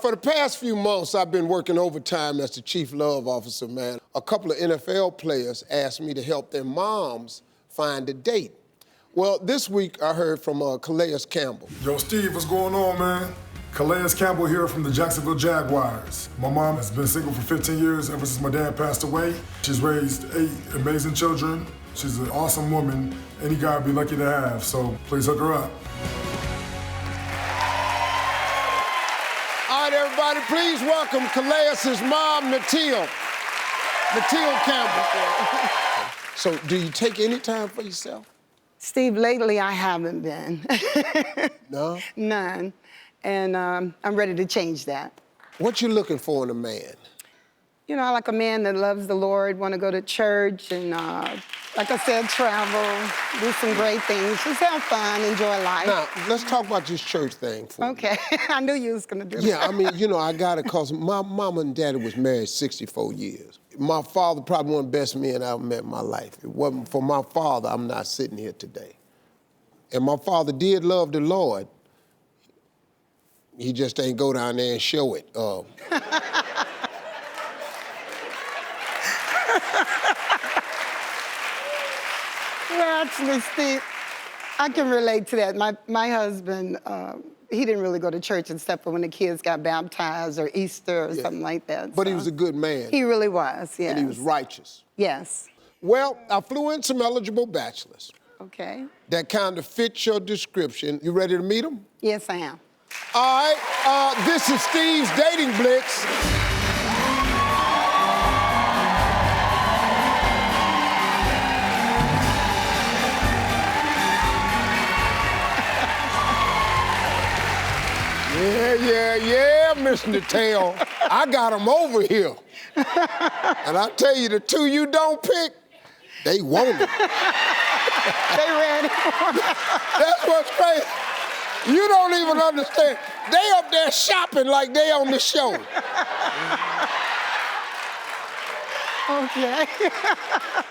For the past few months, I've been working overtime as the chief love officer, man. A couple of NFL players asked me to help their moms find a date. Well, this week I heard from Calais Campbell. Yo, Steve, what's going on, man? Calais Campbell here from the Jacksonville Jaguars. My mom has been single for 15 years ever since my dad passed away. She's raised 8 amazing children. She's an awesome woman. Any guy would be lucky to have, so please hook her up. All right, everybody, please welcome Calais' mom, Nateal Campbell. So, do you take any time for yourself? Steve, lately I haven't been. No? None. And I'm ready to change that. What you looking for in a man? You know, I like a man that loves the Lord, want to go to church and, like I said, travel, do some great things, just have fun, enjoy life. Now, let's talk about this church thing for me. Okay, I knew you was going to do that. Yeah, I mean, you know, I got it because my mama and daddy was married 64 years. My father probably one of the best men I've met in my life. If it wasn't for my father, I'm not sitting here today. And my father did love the Lord. He just ain't go down there and show it. Well, actually, Steve, I can relate to that. My husband, he didn't really go to church except for when the kids got baptized or Easter or something like that. But he was a good man. He really was, yes. And he was righteous. Yes. Well, I flew in some eligible bachelors Okay. that kind of fit your description. You ready to meet them? Yes, I am. All right, this is Steve's dating blitz. Yeah, Miss Nateal. I got them over here. And I tell you, the two you don't pick, they want it. They ready. That's what's crazy. You don't even understand. They up there shopping like they on the show. Okay.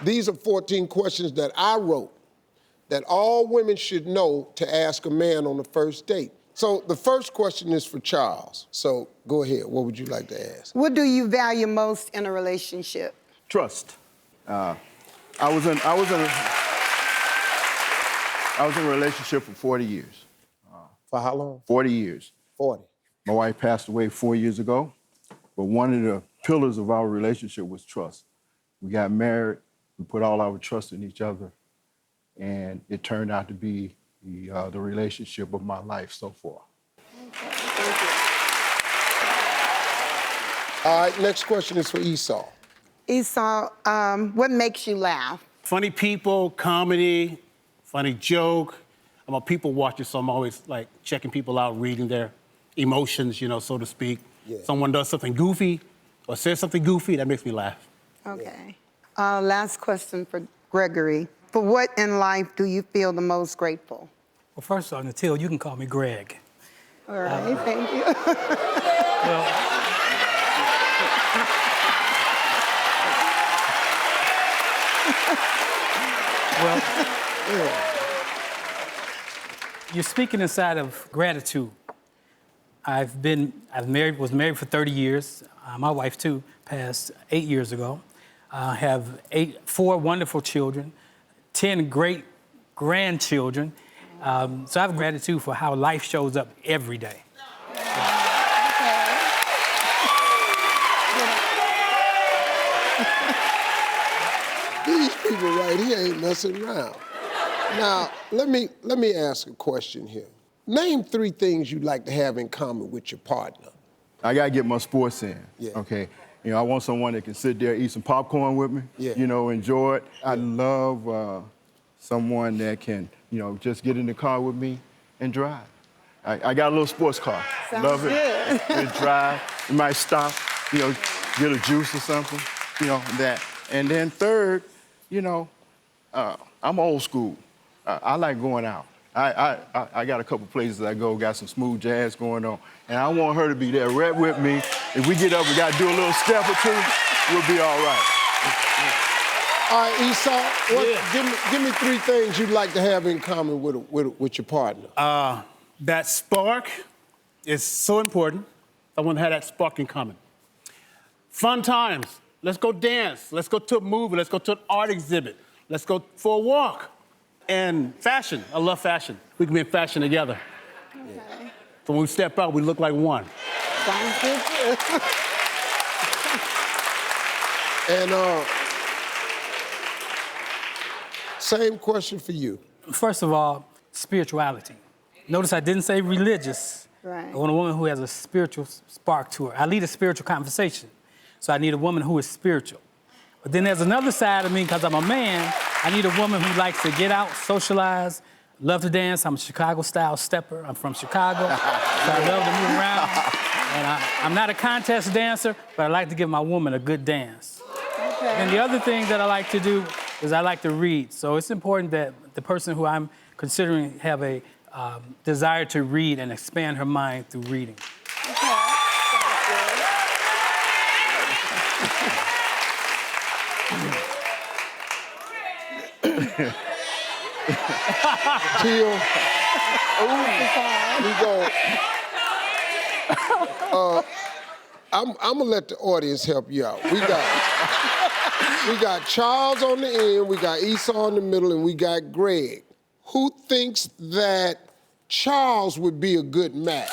These are 14 questions that I wrote that all women should know to ask a man on the first date. So the first question is for Charles. So go ahead. What would you like to ask? What do you value most in a relationship? Trust. I was in a relationship for 40 years. For how long? 40 years. 40. My wife passed away 4 years ago, but one of the pillars of our relationship was trust. We got married, we put all our trust in each other, and it turned out to be the relationship of my life so far. Okay, thank you. All right, next question is for Esau. Esau, what makes you laugh? Funny people, comedy, funny joke. I'm a people watcher, so I'm always like checking people out, reading their emotions, you know, so to speak. Yeah. Someone does something goofy or says something goofy, that makes me laugh. Okay. Last question for Gregory. For what in life do you feel the most grateful? Well, first off, Nateal, you can call me Greg. All right, thank you. You're speaking inside of gratitude. was married for 30 years. My wife, too, passed 8 years ago. Have 4 wonderful children, 10 great grandchildren. So I have gratitude for how life shows up every day. These people right here ain't messing around. Now, let me ask a question here. Name 3 things you'd like to have in common with your partner. I gotta get my sports in, Yeah. okay? You know, I want someone that can sit there, eat some popcorn with me, Yeah. you know, enjoy it. I love someone that can, you know, just get in the car with me and drive. I got a little sports car. Sounds love it. good. And drive. You might stop, you know, get a juice or something, you know, that. And then third, you know, I'm old school. I like going out. I got a couple places I go, got some smooth jazz going on, and I want her to be there right with me. If we get up, we got to do a little step or two, we'll be all right. All right, Esau, give me 3 things you'd like to have in common with your partner. That spark is so important. I want to have that spark in common. Fun times. Let's go dance. Let's go to a movie. Let's go to an art exhibit. Let's go for a walk. And fashion. I love fashion. We can be in fashion together. Okay. So when we step out, we look like one. Sounds good too. And same question for you. First of all, spirituality. Notice I didn't say religious. Right. I want a woman who has a spiritual spark to her. I lead a spiritual conversation, so I need a woman who is spiritual. But then there's another side of me, because I'm a man, I need a woman who likes to get out, socialize, love to dance. I'm a Chicago-style stepper. I'm from Chicago, so I love to move around. And I'm not a contest dancer, but I like to give my woman a good dance. Okay. And the other thing that I like to do is I like to read. So it's important that the person who I'm considering have a desire to read and expand her mind through reading. Okay. Till, we go. I'm gonna let the audience help you out. We got Charles on the end, we got Esau in the middle, and we got Greg. Who thinks that Charles would be a good match?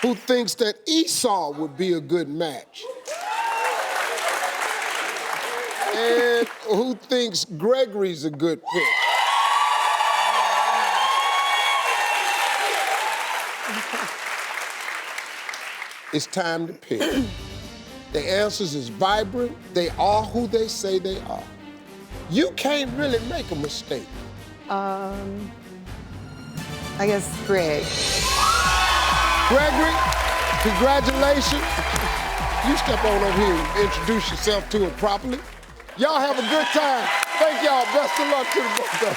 Who thinks that Esau would be a good match? And who thinks Gregory's a good pick? It's time to pick. The answers is vibrant. They are who they say they are. You can't really make a mistake. I guess Greg. Gregory, congratulations. You step on over here and introduce yourself to it properly. Y'all have a good time. Thank y'all. Best of luck to the both of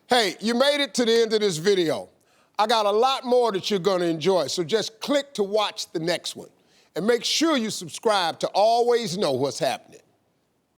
you. Hey, you made it to the end of this video. I got a lot more that you're gonna enjoy, so just click to watch the next one. And make sure you subscribe to always know what's happening.